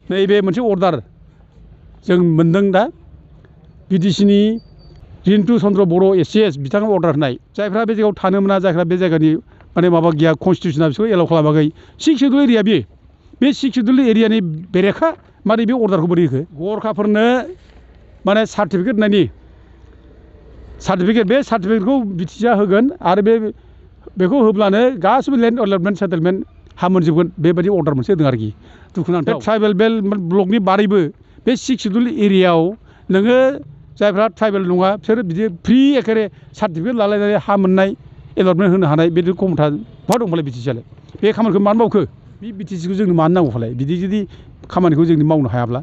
नैबे मोनसे अर्डार जों मोनदों दा बिटिसिनि रिन्टु चन्द्र बर' एसिएस बिथाङा अर्डार होनाय जायफ्रा बे जायगायाव थानो मोना जायफ्रा बे जायगानि माने माबा गैया कन्स्टिटिउसना बिसोरखौ एलाउ खालामाखै 6 सिड्युल एरिया बे 6 सिड्युल एरियानि बेरेखा मारै बे अर्डारखौ बोरै होखो गरखाफोरनो माने सार्टिफिकेट होनायनि बे सार्टिफिकेटखौ बिटिसिआ होगोन आरो बेखौ होब्लानो गासिबो लेन्ड एलटमेन्ट सेटेलमेन्ट हा मोनजोबगोन बेबायदि अर्डार मोनसे होदों आरोखि दुखुनांथाव ट्राइबेल बेल्ट ब्लकनि बारैबो बे 6 सिड्युल एरियायाव नोङो जायफ्रा ट्राइबेल नङा बिसोर बिदि फ्रि एखेबारे सार्टिफिकेट लालायनानै हा मोननाय एलटमेन्ट होनो हानाय बे क्षमता बहा दंफालाय बिटिसिआलाय बे खामानिखौ मानो मावखो बे बिटिसिखौ जोंनो मानो नांगौ फालाय बिदि जुदि खामानिखौ जों मावनो हायाब्ला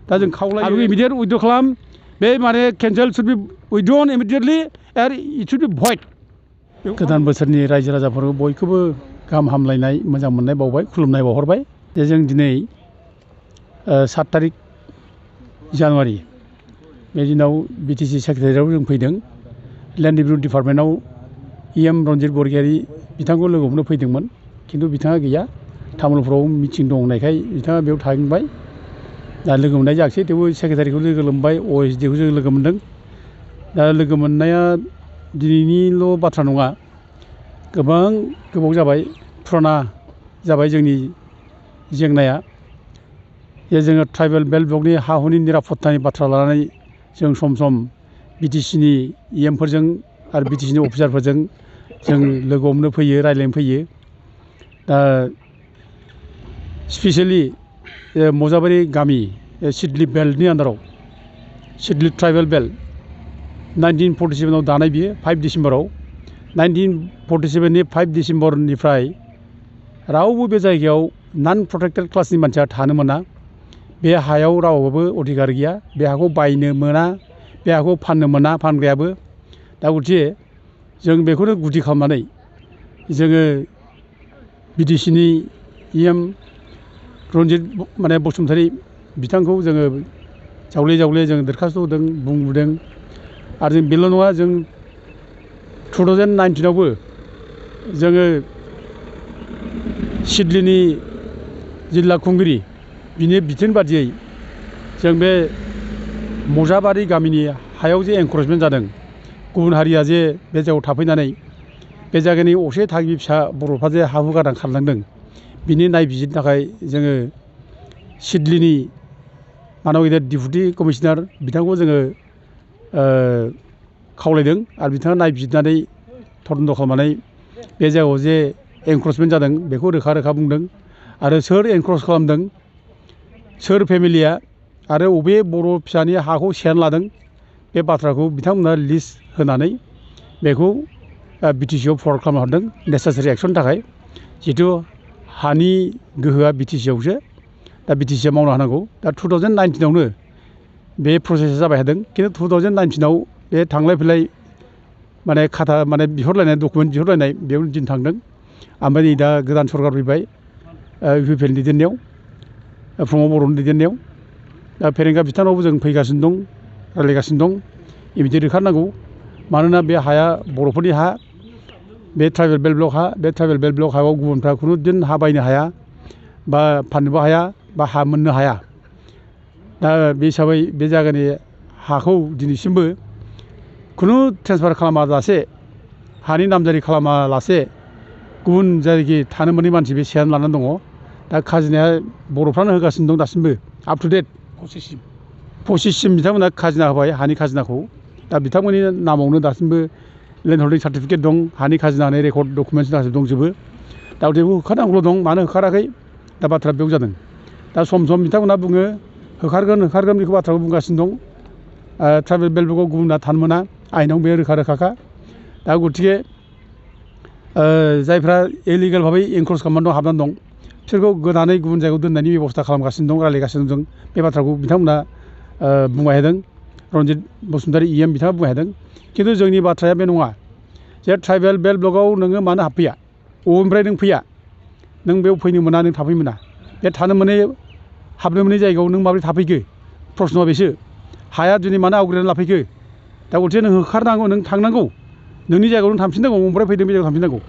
दा जों खावलायो आरो इमिडियेट उइथड्र खालाम बे माने केन्सेल शुड बि उइथड्रन इमिडियेटलि आरो इट शुड बि भइड गोदान बोसोरनि रायजो राजाफोरखौ बयखौबो गाहाम हामलायनाय मोजां मोननाय बावबाय खुलुमनाय बावहरबाय जे जों दिनै 7 तारिख जानुवारि बे दिनाव बिटिसि सेक्रेटारियाव जों फैदों लेन्ड रिभिनिउ डिपार्टमेन्टआव EM रन्जित बरगयारी बिथांखौ लोगो हमनो फैदोंमोन खिन्थु बिथाङा गैया तामुलपुराव मिटिं दं होननायखाय बिथाङा बेयाव थांबाय दा लोगो मोननाय जायाखिसै थेवबो सेक्रेटारिखौ लोगो मोनबाय OSD खौ जों लोगो मोनदों दा लोगो मोननाया दिनैनिल' बाथ्रा नङा गोबां गोबाव जाबाय फुराना जाबाय जोंनि जेंनाया जे जोङो ट्राइबेल बेल्ट ब्लकनि हा हुनि निरापत्तानि बाथ्रा लानानै जों सम सम बिटिसिनि EMफोरजों आरो बिटिसिनि अफिसारफोरजों जों लोगो हमनो फैयो रायज्लायनो फैयो दा स्पेसियेलि मजाबारि गामि सिडली बेल्टनि आन्दाराव सिडली ट्राइबेल बेल्ट 1947आव दानाय बियो 5 डिसेम्बराव 1947 नि 5 डिसेम्बरनिफ्राय रावबो बे जायगायाव नन प्रटेक्टेड क्लासनि मानसिया थानो मोना बे हायाव रावबो अधिकार गैया बे हाखौ बायनो मोना बे हाखौ फाननो मोना फानग्रायाबो दा गथिखे जों बेखौनो गुदि खालामनानै जोङो बिटिसिनि EM रन्जित माने बसुमतारी बिथांखौ जोङो जावले जों दरखास्त होदों बुंबोदों आरो जों बेल' नङा जों 2019आवबो जोङो सिडलीनि जिल्ला खुंगिरि बिनि बिथोन बादियै जों बे मजाबारि गामिनि हायाव जे एनक्रचमेन्ट जादों गुबुन हारिया जे बे जायगायाव थाफैनानै बे जायगानि असे थागिबि फिसा बर'फ्रा जे हा हु गारनानै खारलांदों बिनि नायबिजिरनो थाखाय जोङो सिडलीनि मानव गेदेर डिपुटि कमिशनार बिथांखौ जोङो खावलायदों आरो बिथाङा नायबिजिरनानै तदन्त खालामनानै बे जायगायाव जे एनक्रचमेन्ट जादों बेखौ रोखा रोखा बुंदों आरो सोर एनक्रच खालामदों सोर फेमिलिया आरो अबे बर' फिसानि हाखौ सेनानै लादों बे बाथ्राखौ बिथांमोना लिस्ट होनानै बेखौ बिटिसिआव फरवार्ड खालामना हरदों नेसेसारि एक्सननि थाखाय जिहेथु हानि गोहोआ बिटिसिआवसो दा बिटिसिआ मावनो हानांगौ दा 2019आवनो बे प्रसेसा जाबाय थादों खिन्थु 2019आव बे थांलाय फैलाय माने खाथा माने बिहरलायनाय डकुमेन्ट बिहरलायनाय बेयाव दिन थांदों ओमफ्राय नै दा गोदान सरकार फैबाय UPN दैदेननायाव प्रमद बर'नि दैदेननायाव दा फेरेंगा बिथानावबो जों फैगासिनो दं रायज्लायगासिनो दं इमिडियेट ओंखारनांगौ मानोना बे हाया बर'फोरनि हा बे ट्राइबेल बेल्ट ब्लक हा बे ट्राइबेल बेल्ट ब्लक हायाव गुबुनफ्रा खुनु दिन हा बायनो हाया बा फाननोबो हाया बा हा मोननो हाया दा बे हिसाबै बे जायगानि हाखौ दिनैसिमबो खुनु ट्रेन्सफार खालामालासे हानि नामजारि खालामालासे गुबुन जायगानि थानो मोनै मानसि बे सेनानै लानानै दङ दा खाजोनाया बर'फ्रानो होगासिनो दं दासिमबो आप टु डेट 25सिम बिथांमोना खाजोना होबाय हानि खाजोनाखौ दा बिथांमोननि नामावनो दासिमबो लेन्ड हल्डिं सार्टिफिकेट दं हानि खाजोना होनाय रेकर्ड डकुमेन्टस गासिबो दंजोबो दा बेखौ होखारनांगौल' दं मानो होखाराखै दा बाथ्रा बेयाव जादों दा सम सम बिथांमोना बुङो होखारगोन बेखौ बाथ्राखौ बुंगासिनो दं ट्राइबेल बेल्ट ब्लकआव गुबुना थानो मोना आइनाव बे रोखा रोखाखा दा गथिखे जायफ्रा इलिगेल भाबै एनक्रच खालामनानै दं हाबनानै दं बिसोरखौ गोदानै गुबुन जायगायाव दोननायनि बेबस्था खालामगासिनो दं रायज्लायगासिनो दं बे बाथ्राखौ बिथांमोना बुंबाय थादों रन्जित बसुमतारी EM बिथाङा बुंबाय थादों खिन्थु जोंनि बाथ्राया बे नङा जे ट्राइबेल बेल्ट ब्लकआव नोङो मानो हाबफैया बबेनिफ्राय नों फैया नों बेयाव फैनो मोना नों थाफैनो मोना बे थानो मोनै हाबनो मोनै जायगायाव नों माबोरै थाफैखो प्रश्नआ बेसो हाया दिनै मानो आवग्रिनानै लाफैखो दा गथिखे नों होखारनांगौ नों थांनांगौ नोंनि जायगायाव नों थांफिननांगौ बबेनिफ्राय फैदों बे जायगायाव थांफिननांगौ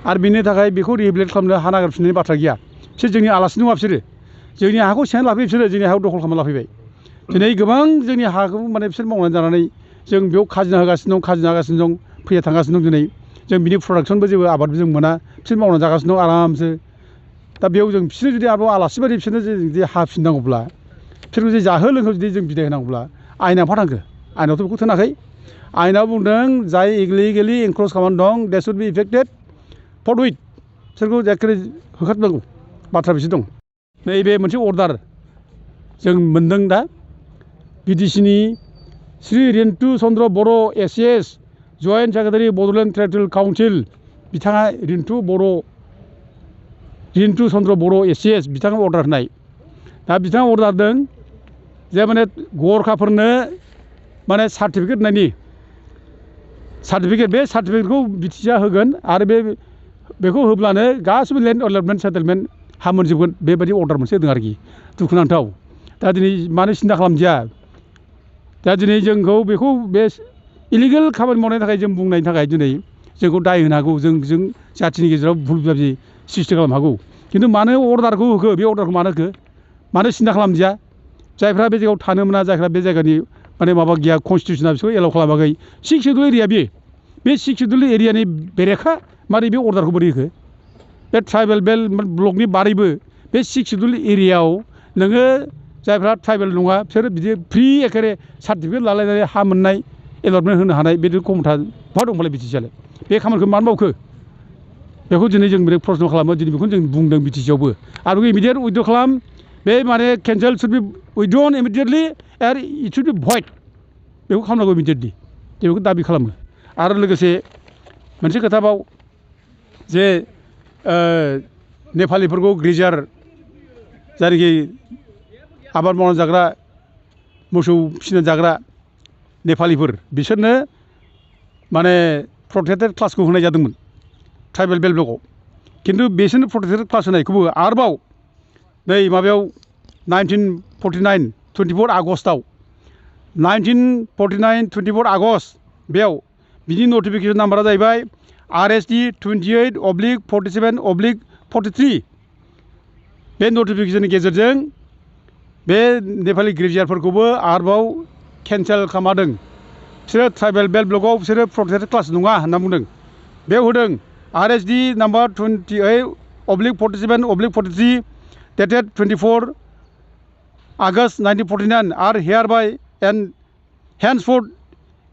आरो बिनि थाखाय बेखौ रिहेबिलिटेट खालामनो हा नागिरफिननायनि बाथ्रा गैया बिसोर जोंनि आलासि नङा बिसोरो जोंनि हाखौ सेनानै लाफैबाय बिसोरो जोंनि हाखौ दखल खालामना लाफैबाय दिनै गोबां जोंनि हाखौ माने बिसोर मावनानै जानानै जों बेयाव खाजिना होगासिनो दं फैया थांगासिनो दं दिनै जों बिनि प्रडाक्सनबो जेबो आबादबो जों मोना बिसोर मावनानै जागासिनो दं आरामसो दा बेयाव जों बिसोरनो जुदि आरोबाव आलासि बायदि बिसोरनो जुदि हाफिननांगौब्ला बिसोरखौ जुदि जाहो लोंहो जुदि जों बिदाय होनांगौब्ला आयेना मा थांखो आयेनावथ' बेखौ थोनाखै आयेनाव बुंदों जाय इलिगेलि एनक्रच खालामनानै दं दे शुड बि इफेक्टेड फरथुइट बिसोरखौ एखेबारे होखारनांगौ बाथ्रा बिसोर दं नैबे मोनसे अर्डार जों मोनदों दा बिटिसिनि Shri Rintu Chandra Boro' ACS joint secretary Bodoland territorial council बिथाङा रिन्टु चन्द्र बर' एसिएस बिथाङा अर्डार होनाय दा बिथाङा अर्डार होदों जे माने गरखाफोरनो माने सार्टिफिकेट होनायनि बे सार्टिफिकेटखौ बिटिसिआ होगोन आरो बेखौ होब्लानो गासिबो लेन्ड एलटमेन्ट सेटेलमेन्ट हा मोनजोबगोन बेबायदि अर्डार मोनसे होदों आरोखि दुखुनांथाव दा दिनै मानो सिन्था खालामदिया दा दिनै जोंखौ बेखौ बे इलिगेल खामानि मावनायनि थाखाय जों बुंनायनि थाखाय दिनै जोंखौ दाय होनो हागौ जों जाथिनि गेजेराव भुल बुजाबुजि सृष्टि खालामनो हागौ खिन्थु मानो अर्डारखौ होखो बे अर्डारखौ मानो होखो मानो सिन्था खालामदिया जायफ्रा बे जायगायाव थानो मोना जायफ्रा बे जायगानि माने माबा गैया कनस्टिटिउसना बिसोरखौ एलाउ खालामाखै 6 सिड्युल एरिया बे 6 सिड्युल एरियानि बेरेखा मारै बे अर्डारखौ बोरै होखो बे ट्राइबेल बेल्ट ब्लकनि बारैबो बे 6 सिड्युल एरियायाव नोङो जायफ्रा ट्राइबेल नङा बिसोर बिदि फ्रि एखेबारे सार्टिफिकेट लालायनानै हा मोननाय एलटमेन्ट होनो हानाय बिदि खमथा बहा दंबालाय बिटिसिआलाय बे खामानिखौ मानो मावखो बेखौ दिनै जों बिराद प्रश्न खालामो दिनै बेखौनो जों बुंदों बिटिसिआवबो आरो बेखौ इमिडियेट उइथड्र खालाम बे माने केन्सेल शुड बि उइथड्रन इमिडियेटलि आरो इट शुड बि भइड बेखौ खालामनांगौ इमिडियेटलि जों बेखौ दाबि खालामो आरो लोगोसे मोनसे खोथाबाव जे नेपालिफोरखौ ग्रेजार जायनाखि आबाद मावनानै जाग्रा मोसौ फिसिनानै जाग्रा नेपालिफोर बिसोरनो माने प्रटेक्टेड क्लासखौ होनाय जादोंमोन ट्राइबेल बेल्ट ब्लकआव खिन्थु बिसोरनो प्रटेक्टेड क्लास होनायखौबो आरोबाव नै माबायाव 1949 24 आगस्टआव 1949 24 आगस्ट बेयाव बिनि नटिफिकेसन नाम्बारा जाहैबाय RSD 28/47/43 बे नटिफिकेसननि गेजेरजों बे नेपालि ग्रेजुवेटफोरखौबो आरोबाव केन्सेल खालामदों बिसोरो ट्राइबेल बेल्ट ब्लकआव बिसोरो प्रटेक्टेड क्लास नङा होनना बुंदों बेयाव होदों RSD number 28/47/43 dated 24 August 1949 are hereby and henceforth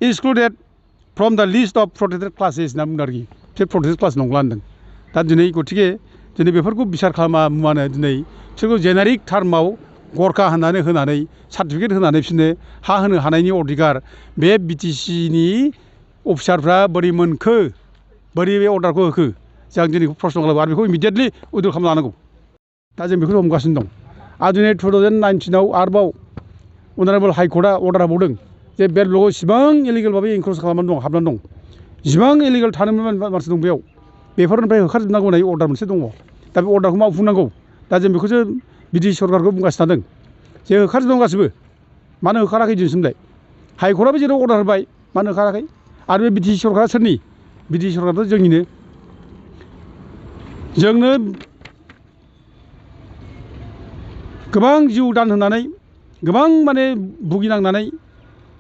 excluded from the list of protected classes होनना बुंदों आरोखि बिसोर प्रटेक्टेड क्लास नंला होनदों दा दिनै गथिखे दिनै बेफोरखौ बिसार खालामा मुवानो दिनै बिसोरखौ जेनेरिक टार्माव गरखा होनानै सार्टिफिकेट होनानै बिसोरनो हा होनो हानायनि अधिकार बे बिटिसिनि अफिसारफ्रा बोरै मोनखो बोरै बे अर्डारखौ होखो जों दिनै प्रश्न खालामो आरो बेखौ इमिडियेटलि उइथड्र खालामना लानांगौ दा जों बेखौ हमगासिनो दं आरो दिनै 2019आव आरोबाव अनारेबल हाइकर्टआ अर्डार होबावदों जे बेल्ट ब्लकआव इसिबां इलिगेल भाबै एनक्रच खालामनानै दं हाबनानै दं जिबां इलिगेल थानो मानसि दं बेयाव बेफोरनिफ्राय होखारजोबनांगौ होननाय अर्डार मोनसे दङ दा बे अर्डारखौ मावफुंनांगौ दा जों बेखौसो बिटिसि सरकारखौ बुंगासिनो थादों जे होखारजोबदों गासिबो मानो होखाराखै दिनैसिमलाय हाइकर्टआबो जेराव अर्डार होबाय मानो होखाराखै आरो बे बिटिसि सरकारा सोरनि बिटिसि सरकाराथ' जोंनिनो जोंनो गोबां जिउ दान होनानै गोबां माने भुगिनांनानै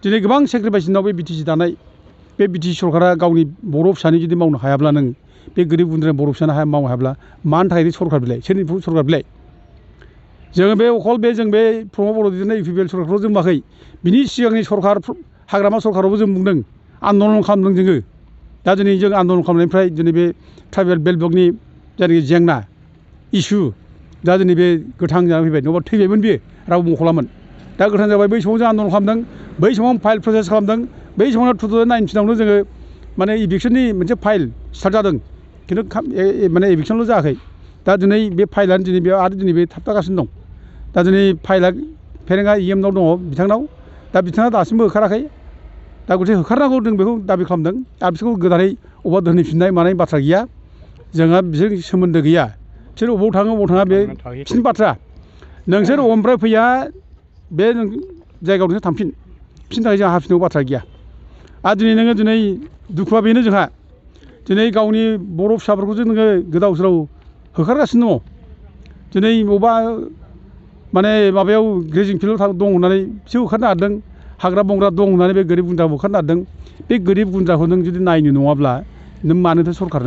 दिनै गोबां सेक्रिफाइसनाव बे बिटिसि दानाय बे बिटिसि सरकारा गावनि बर' फिसानि जुदि मावनो हायाब्ला नों बे गोरिब गुन्द्रा बर' फिसानो मावनो हायाब्ला मानि थाखाय सरकार बिलाय सोरनि सरकार बिलाय जोङो बे अखल बे जों बे प्रमद बर' दैदेननाय UPPL सरकारखौ जों बुङाखै बिनि सिगांनि सरकार हाग्रामा सरकारावबो जों बुंदों आन्दलन खालामदों जोङो दा दिनै जों आन्दलन खालामनायनिफ्राय दिनै बे ट्राइबेल बेल्ट ब्लकनि जायनाखि जेंना इसु दा दिनै बे गोथां जानानै फैबाय नङाबा थैबायमोन बेयो रावबो मख'लामोन दा गोथां जाबाय बै समाव जों आन्दलन खालामदों बै समाव फाइल प्रसेस खालामदों बै समावनो 2019आवनो जोङो माने इभिक्सननि मोनसे फाइल स्टार्ट जादों खिन्थु माने इभिक्सनल' जायाखै दा दिनै बे फाइलानो दिनै बेयाव आरो दिनै बे थाबथागासिनो दं दा दिनै फाइला फेरेंगा EMनाव दङ बिथांनाव दा बिथाङा दासिमबो होखाराखै दा गथिखे होखारनांगौ जों बेखौ दाबि खालामदों आरो बिसोरखौ गोदानै अबेबा दोनहैफिननाय मानाय बाथ्रा गैया जोंहा बिसोरजों सोमोन्दो गैया बिसोर अबाव थाङो बे बिसोरनि बाथ्रा नोंसोर अबेनिफ्राय फैया बे जायगायाव नोंसोर थांफिन बिसोरनि थाखाय जोंहा हाफिननांगौ बाथ्रा गैया आरो दिनै नोङो दिनै दुखुआ बेनो जोंहा दिनै गावनि बर' फिसाफोरखौसो नोङो गोदाव सोराव होखारगासिनो दङ दिनै बबेबा माने माबायाव ग्रेजिं फिल्डआव दं होननानै बिसोर होखारनो हादों हाग्रा बंग्रा दं होननानै बे गोरिब गुन्द्राखौ होखारनो हादों बे गोरिब गुन्द्राखौ नों जुदि नायनो नङाब्ला नों मानोथो सरखार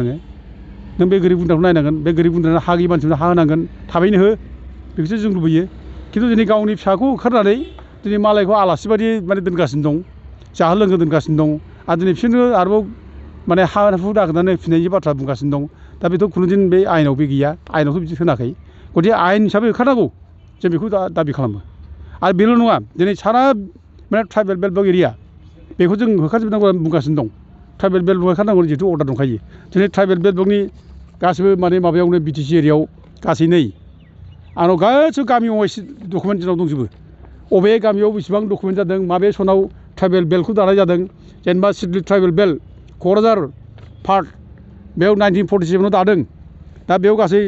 नों बे गोरिब गुन्द्राखौ नायनांगोन बे गोरिब गुन्द्रानो हा गैयि मानसिफोरनो हा होनांगोन थाबैनो हो बेखौसो जों लुबैयो खिन्थु दिनै गावनि फिसाखौ होखारनानै दिनै मालायखौ आलासि बायदि माने दोनगासिनो दं जाहो लोंहो दोनगासिनो दं आरो दिनै बिसोरनो आरोबाव माने हा हु नागिरनानै फिनायनि बाथ्रा बुंगासिनो दं दा बेथ' खुनुदिन बे आयेनाव बे गैया आयेनावथ' बिदि होनाखै गथिखे आयेन हिसाबै होखारनांगौ जों बेखौ दाबि खालामो आरो बेल' नङा दिनै सारा माने ट्राइबेल बेल्ट एरिया बेखौ जों होखारजोबनांगौ होनना बुंगासिनो दं ट्राइबेल बेल्ट होखारनांगौ जिहेतु अर्डार दंखायो दिनै ट्राइबेल बेल्टनि गासिबो माने माबायावनो बिटिसि एरियायाव गासै नै आंनाव गासिबो गामि वाइस डकुमेन्ट जोंनाव दंजोबो अबे गामियाव बेसेबां डकुमेन्ट जादों माबे सनाव ट्राइबेल बेल्टखौ दानाय जादों जेनेबा Siddeley tribal belt Kokrajhar part बेयाव 1947आव दादों दा बेयाव गासै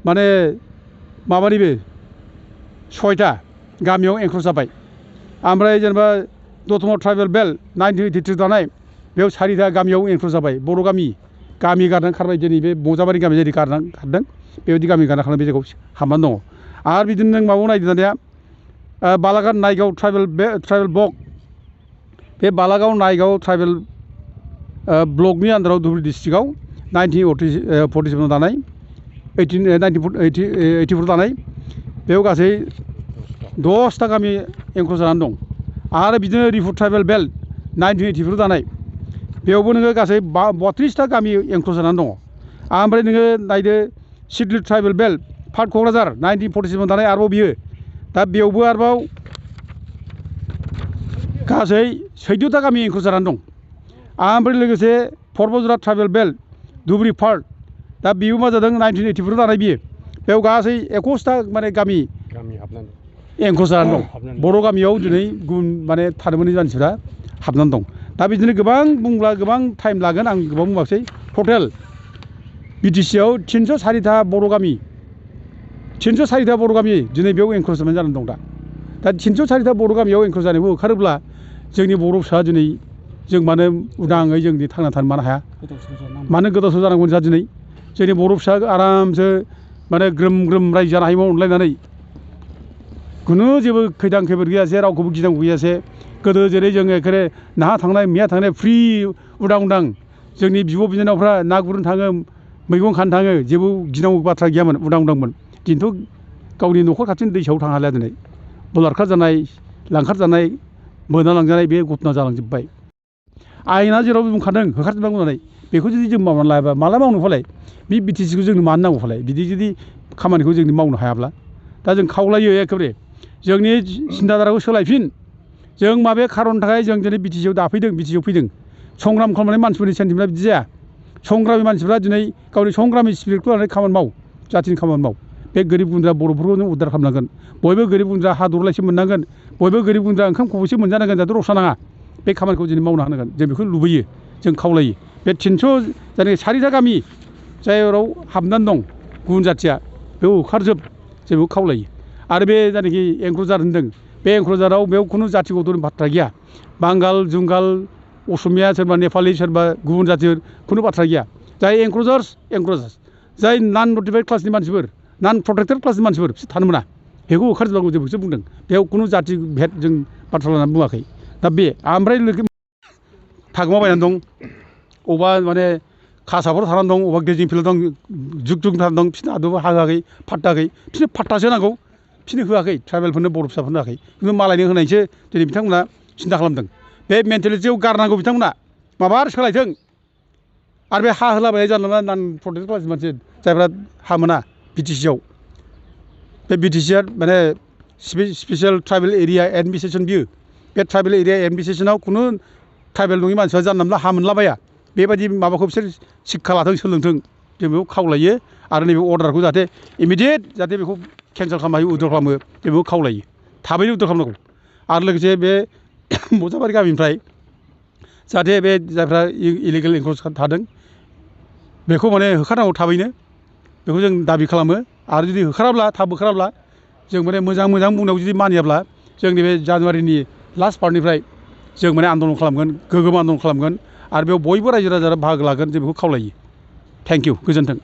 माने माबानिबो 6टा गामियाव एंक्रस जाबाय ओमफ्राय जेनेबा दतमा ट्राइबेल बेल्ट 1983 दानाय बेयाव 4टा गामियाव एंक्रस जाबाय बर' गामि गारनानै खारबाय दिनै बे बजाबारि गामि जेरै गारनानै खारदों बेबायदि गामि गारना खारनाय बे जायगायाव हाबनानै दङ आरो बिदिनो नों माबायाव नायदों दानिया बालागाव नायगाव ट्राइबेल ब्लक बे बालागाव नायगाव ट्राइबेल ब्लकनि आन्दाराव धुबुरी डिस्ट्रिक्टआव 1947 दानाय 1984 दानाय बेयाव गासै 10टा गामि एंक्रस जानानै दं आरो बिदिनो रिफु ट्राइबेल बेल्ट 1984 दानाय बेयावबो नोङो गासै 32टा गामि एंक्रस जानानै दङ ओमफ्राय नोङो नायदो Siddeley tribal belt part Kokrajhar 1947 दानाय आरोबाव बियो दा बेयावबो आरोबाव गासै 14टा गामि एंक्रस जानानै दं ओमफ्राय लोगोसे परबजरा ट्राइबेल बेल्ट धुबुरी पार्ट दा बेबो मा जादों 1984 दानाय बियो बेयाव गासै 21टा माने गामि एंक्रस जानानै दं बर' गामियाव दिनै गुबुन माने थानो मोनै मानसिफ्रा हाबनानै दं दा बिदिनो गोबां बुंब्ला गोबां टाइम लागोन आं गोबां बुंबाखसै टटेल बिटिसिआव 304टा बर' गामि 304टा बर' गामि दिनै बेयाव एंक्रस जानानै दं दा 304टा बर' गामियाव एंक्रस जानायखौ होखारोब्ला जोंनि बर' फिसा दिनै जों मानो उदाङै जों थांना थानो मानो हाया मानो गोदाव सोराव जानांगौ जोंहा दिनै जोंनि बर' फिसा आरामसो माने ग्रोम ग्रोम रायजो जानो हायोमोन अनलायनानै खुनु जेबो खैदां खैफोद गैयासे रावखौबो गिनांगौ गैयासे गोदो जेरै जोङो एखेबारे नाहा थांनाय मैया थांनाय फ्रि उदां जोंनि बिब' बिनानावफ्रा ना गुरनो थाङो मैगं खानो थाङो जेबो गिनांगौ बाथ्रा गैयामोन उदांमोन दिनैथ' गावनि न'खर खाथिनि दैसायाव थांनो हालिया दिनै बलात्कार जानाय लांखार जानाय बोना लांजानाय बे घटना जालांजोब्बाय आयेना जेरावबो बुंखादों होखारजोबनांगौ होननानै बेखौ जुदि जों मावनानै लायाबा माला मावनो फालाय बे बिटिसिखौ जोंनो मानो नांगौ फालाय बिदि जुदि खामानिखौ जों मावनो हायाब्ला दा जों खावलायो एखेबारे जोंनि सिन्ताधाराखौ सोलायफिन जों माबे खारननि थाखाय जों दिनै बिटिसिआव दाफैदों बिटिसिआव फैदों संग्राम खालामनाय मानसिफोरनि सेन्टिमेन्टआ बिदि जाया संग्रामि मानसिफ्रा दिनै गावनि संग्रामि स्पिरिटखौ लानानै खामानि माव जाथिनि खामानि माव बे गोरिब गुन्द्रा बर'फोरखौ नों उद्धार खालामनांगोन बयबो गोरिब गुन्द्रा हा दरलायसे मोननांगोन बयबो गोरिब गुन्द्रा ओंखाम खब'से मोनजानांगोन जाहाथे रसा नाङा बे खामानिखौ दिनै मावनो हानांगोन जों बेखौ लुबैयो जों खावलायो बे 300 जायनाखि 4टा गामि जायफोराव हाबनानै दं गुबुन जाथिया बेयाव होखारजोब जों बेखौ खावलायो आरो बे जायनाखि एंक्रस जादों होनदों बे एंक्रस जानायाव बेयाव खुनु जाथि गथ'नि बाथ्रा गैया बांगाल जुंगाल असमिया सोरबा नेपालि सोरबा गुबुन जाथिफोर खुनु बाथ्रा गैया जाय एंक्रसार्स जाय नन नटिफाइड क्लासनि मानसिफोर नन प्रटेक्टेड क्लासनि मानसिफोर बिसोर थानो मोना बेखौ होखारजोबनांगौ जों बेखौसो बुंदों बेयाव खुनु जाथि भेद जों बाथ्रा लानानै बुङाखै दा बे ओमफ्राय थागोमाबायनानै दं अबा माने खासाफोराव थानानै दं अबा ग्रेजिं फिल्डआव दं जुग थानानै दं बिसोरनो आदबा हा होआखै फाट्टा होआखै बिसोरनो फाट्टासो नांगौ बिसोरनो होआखै ट्राइबेलफोरनो बर' फिसाफोरनो होआखै खिन्थु मालायनो होनायसो दिनै बिथांमोना सिन्था खालामदों बे मेन्टेलिटियाव गारनांगौ बिथांमोना माबा सोलायथों आरो बे हा होलाबायनाय जानला नन प्रटेक्टेड क्लासनि मानसि जायफ्रा हा मोना बिटिसिआव बे बिटिसिआ माने स्पेसियेल ट्राइबेल एरिया एडमिनिस्ट्रेसन बियो बे ट्राइबेल एरिया एडमिनिस्ट्रेसनाव खुनु ट्राइबेल नङि मानसिफ्रा जानला मोनला हा मोनलाबाया बेबायदि माबाखौ बिसोर शिक्षा लाथों सोलोंथों जों बेखौ खावलायो आरो नैबे अर्डारखौ जाहाथे इमिडियेट जाहाथे बेखौ केन्सेल खालामनो हायो उइद्र खालामो जों बेखौ खावलायो थाबैनो उइद्र खालामनांगौ आरो लोगोसे बे बजाबारि गामिनिफ्राय जाहाथे बे जायफ्रा इलिगेल एंक्रस थादों बेखौ माने होखारनांगौ थाबैनो बेखौ जों दाबि खालामो आरो जुदि थाब होखाराब्ला जों माने मोजां बुंनायाव जुदि मानियाब्ला जोंनि बे जानुवारिनि लास्ट पार्टनिफ्राय जों माने आन्दलन खालामगोन गोगोम आन्दलन खालामगोन आरो बेयाव बयबो रायजो राजाफ्रा बाहागो लागोन जों बेखौ खावलायो थेंक इउ गोजोन्थों।